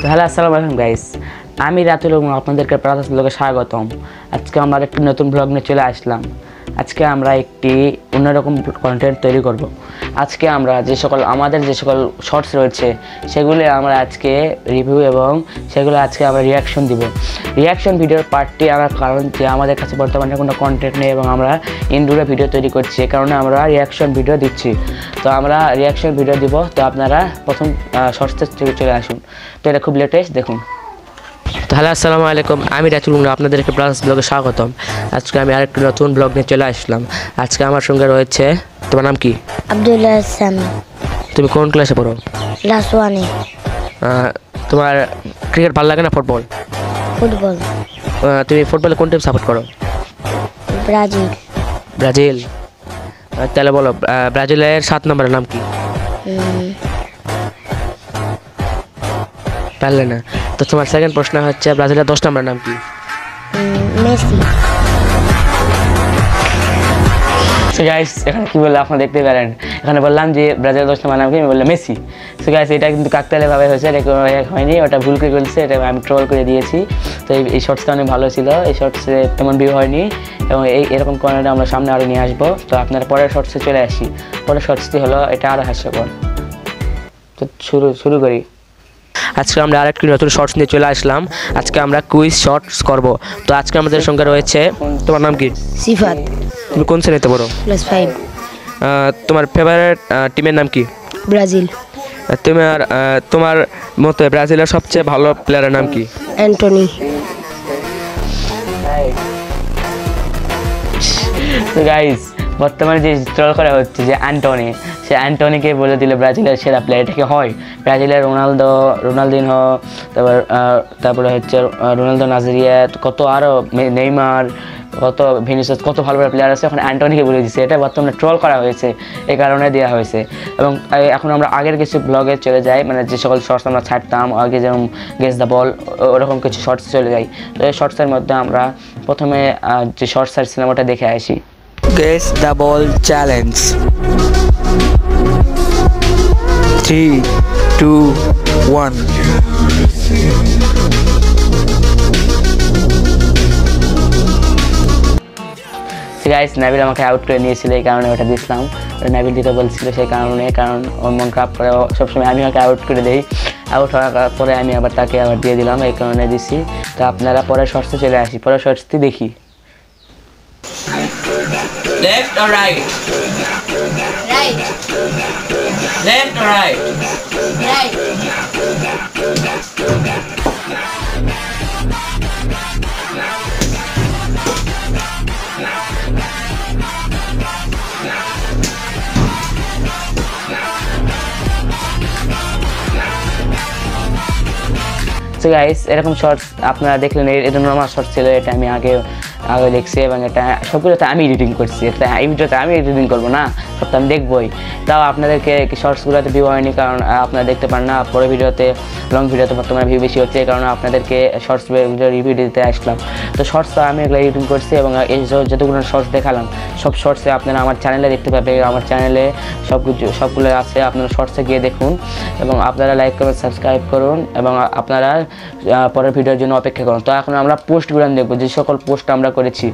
Hello আসসালামু আলাইকুম guys, আমি রাতুল এবং আপনাদেরকে প্রাতঃ ব্লগে স্বাগতম। আজকে আমরা একটি নতুন ব্লগ নিয়ে চলে আসলাম। আজকে আমরা একটি অন্যরকম কন্টেন্ট তৈরি করব। আজকে আমরা আমাদের যে সকল শর্টস রয়েছে সেগুলো আমরা আজকে রিভিউ এবং সেগুলো আজকে আমরা রিয়াকশন দিব। রিয়াকশন ভিডিওর পার্টটি আমার কারণ যে আমাদের কাছে বর্তমানে কোনো কন্টেন্ট নেই এবং আমরা ইনডোরে ভিডিও তৈরি করছি, এই কারণে আমরা রিয়াকশন ভিডিও দিচ্ছি। তো আমরা রিয়াকশন ভিডিও দিব, তো আপনারা প্রথম শর্টসে চলে আসুন। তো এটা খুব লেটেস্ট, দেখুন। তো হ্যালো আসসালামু আলাইকুম, আমি রাতুল আপনাদেরকে প্লাস ব্লগে স্বাগতম। আজকে আমি আরেকটি নতুন ব্লগ নিয়ে চলে আসলাম। আজকে আমার সঙ্গে রয়েছে, তোমার নাম কি? আব্দুল্লাহ হাসান। তুমি কোন ক্লাসে পড়ো? ক্লাস 1 এ। তোমার ক্রিকেট ভালো লাগে না ফুটবল? ফুটবল। তুমি ফুটবলে কোন টিম সাপোর্ট করো? ব্রাজিল। ব্রাজিল? তাহলে বলো ব্রাজিলের 7 নম্বরের নাম কি? পারলে না? তো তোমার সেকেন্ড প্রশ্ন হচ্ছে ব্রাজিলের 10 নম্বরের নাম কি? মেসি। সো গাইস, এখানে কি বললাম আপনারা দেখতে পারেন। এখানে বললাম যে ব্রাজিলের 10 নম্বরের নাম কি, আমি বললাম মেসি। সো গাইস, এটা কিন্তু কাকতালীয়ভাবে হয়েছে, এটা হয়নি, ওটা ভুল করে বলছে, এটা আমি ট্রোল করে দিয়েছি। তো এই শর্টসটা অনেক ভালো ছিল, এই শর্টসে তেমন ভিউ হয়নি এবং এরকম কন্টেন্ট আমরা সামনে আরও নিয়ে আসবো। তো আপনারা পরের শর্টসে চলে আসি। পরের শর্টসটি হলো, এটা আরও হাস্যকর। তো শুরু করি। আজকে আমরা আরেকটি নতুন শর্টস নিয়ে চলে আসলাম। আজকে আমরা কুইজ শর্টস করব। তো আজকে আমাদের সঙ্গে রয়েছে, তোমার নাম কি? সিফাত। তুমি কোন শ্রেণীতে পড়ো? ক্লাস 5। তোমার ফেভারিট টিমের নাম কি? ব্রাজিল। তোমার মতে ব্রাজিলের সবচেয়ে ভালো প্লেয়ারের নাম কি? অ্যান্টনি। তো গাইস, বর্তমানে যে ট্রল করা হচ্ছে যে অ্যান্টনি, সে অ্যান্টনিকে বলে দিলে ব্রাজিলের সেরা প্লেয়ার, এটা কি হয়? ব্রাজিলের রোনালদিনহো, তারপরে হচ্ছে রোনালদো নাজারিয়া, কত আরও নেইমার, কত ভিনিসিয়াস, কত ভালো ভালো প্লেয়ার আছে, এখন অ্যান্টনিকে বলে দিচ্ছে। এটা বর্তমানে ট্রল করা হয়েছে, এই কারণে দেওয়া হয়েছে। এবং এখন আমরা আগের কিছু ব্লগে চলে যাই, মানে যে সকল শর্টস আমরা ছাড়তাম আগে, যেমন গেস দ্য বল, ওরকম কিছু শর্টস চলে যাই। তো এই শর্টসের মধ্যে আমরা প্রথমে যে শর্টস ছাড়ছিলাম ওটা দেখে আসি। Guess the ball challenge. 3, 2, 1. Guys, Nabil আমাকে আউট করে নিয়েছিল, এই কারণে ওটা দিচ্ছিলাম। নাবিল দিতে বলছিল সেই কারণে, কারণ ওর মন খারাপ করে সবসময় আমি ওকে আউট করে দিই। আউট হওয়ার পরে আমি আবার তাকে আবার দিয়ে দিলাম, এই কারণে দিচ্ছি। তো আপনারা পরের শর্টসে চলে আসি। পরের শর্টসটি দেখি। Left or right? Right. Left or right? Right. So guys, এরকম শর্টস আপনারা দেখলেন, এটা নর্মাল শর্টস ছিল, এটা আমি আগে দেখছি এবং এটা সবগুলোতে আমি এডিটিং করছি। এটা এই ভিডিওতে আমি এডিটিং করবো না, সব তো আমি দেখবই। তাও আপনাদেরকে শর্টসগুলোতে ভিউ হয়নি, কারণ আপনারা দেখতে পান না। পরে ভিডিওতে, লং ভিডিওতে বর্তমানে ভিউ বেশি হচ্ছে, এই কারণে আপনাদেরকে শর্টস ভিডিও রিভিউ দিতে আসলাম। তো শর্টসটা আমি এগুলো এডিটিং করছি এবং এই যতগুলো শর্টস দেখালাম সব শর্টসে আপনারা আমার চ্যানেলে দেখতে পাবে। আমার চ্যানেলে সবগুলো আছে, আপনারা শর্টসে গিয়ে দেখুন এবং আপনারা লাইক করুন, সাবস্ক্রাইব করুন এবং আপনারা পরের ভিডিওর জন্য অপেক্ষা করুন। তো এখন আমরা পোস্টগুলো দেখবো, যে সকল পোস্ট আমরা করেছি,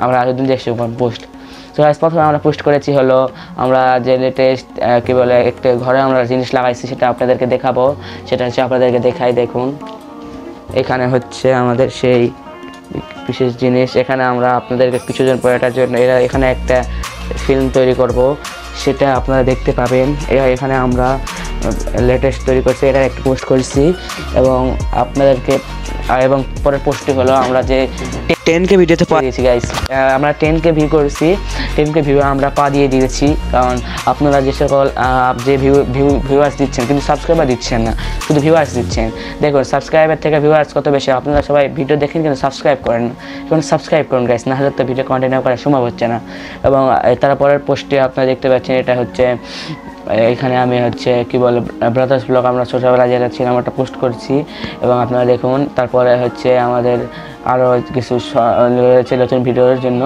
আমরা আরেকদিন দেখছি পোস্ট। তো প্রথমে আমরা পোস্ট করেছি হলো, আমরা যে লেটেস্ট কী বলে একটা ঘরে আমরা জিনিস লাগাইছি, সেটা আপনাদেরকে দেখাবো। সেটা হচ্ছে আপনাদেরকে দেখাই, দেখুন। এখানে হচ্ছে আমাদের সেই বিশেষ জিনিস। এখানে আমরা আপনাদেরকে কিছুদিন পর এটার জন্য এখানে একটা ফিল্ম তৈরি করব, সেটা আপনারা দেখতে পাবেন। এখানে আমরা লেটেস্ট তৈরি করছি, এটা একটা পোস্ট করছি এবং আপনাদেরকে, এবং পরের পোস্টটি হলো আমরা যে 10K ভিডিওতে পা দিয়েছি গাইস। আমরা 10K ভিউ করেছি, 10K ভিউ আমরা পা দিয়ে দিয়েছি, কারণ আপনারা যে সকল যে ভিউয়ার্স দিচ্ছেন কিন্তু সাবস্ক্রাইবার দিচ্ছেন না, শুধু ভিউয়ার্স দিচ্ছেন। দেখুন, সাবস্ক্রাইবার থেকে ভিউয়ার্স কত বেশি। আপনারা সবাই ভিডিও দেখেন কিন্তু সাবস্ক্রাইব করেন না, এখন সাবস্ক্রাইব করুন গাইস, না হলে তো ভিডিও কন্টিনিউ করা সম্ভব হচ্ছে না। এবং তারা পরের পোস্টে আপনারা দেখতে পাচ্ছেন, এটা হচ্ছে এখানে আমি হচ্ছে কি বলে ব্রাদার্স ব্লগ আমরা ছোটোবেলায় যেটা ছিলাম ওটা পোস্ট করছি এবং আপনারা দেখুন। তারপরে হচ্ছে আমাদের আরও কিছু রয়েছে নতুন ভিডিওর জন্য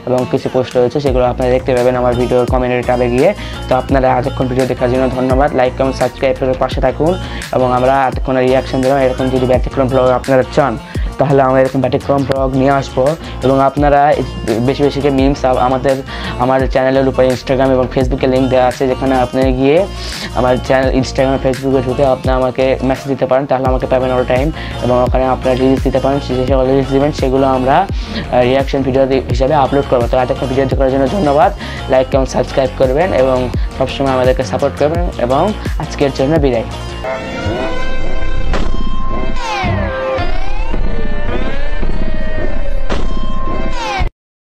এবং কিছু পোস্ট রয়েছে, সেগুলো আপনারা দেখতে পাবেন আমার ভিডিওর কমেন্টের ট্যাবে গিয়ে। তো আপনারা এতক্ষণ ভিডিও দেখার জন্য ধন্যবাদ। লাইক কমেন্ট সাবস্ক্রাইব করে পাশে থাকুন এবং আমরা এতক্ষণ রিয়াকশন দিলাম। এরকম যদি ব্যতিক্রম ব্লগ আপনারা চান তাহলে আমরা এরকম ব্যতিক্রম ব্লগ নিয়ে আসবো এবং আপনারা বেশি বেশি মিমস আমার চ্যানেলের উপরে ইনস্টাগ্রাম এবং ফেসবুকে লিঙ্ক দেওয়া আছে, যেখানে আপনি গিয়ে আমার চ্যানেল ইনস্টাগ্রাম ফেসবুকে ঢুকে আপনি আমাকে মেসেজ দিতে পারেন, তাহলে আমাকে পাবেন অল টাইম এবং ওখানে আপনারা রিলস দিতে পারেন। যে সকল রিলস দেবেন সেগুলো আমরা রিয়াকশন ভিডিও হিসাবে আপলোড করবো। তো এতক্ষণ ভিডিও দেখার জন্য ধন্যবাদ। লাইক কমেন্ট সাবস্ক্রাইব করবেন এবং সবসময় আমাদেরকে সাপোর্ট করবেন এবং আজকের জন্য বিদায়।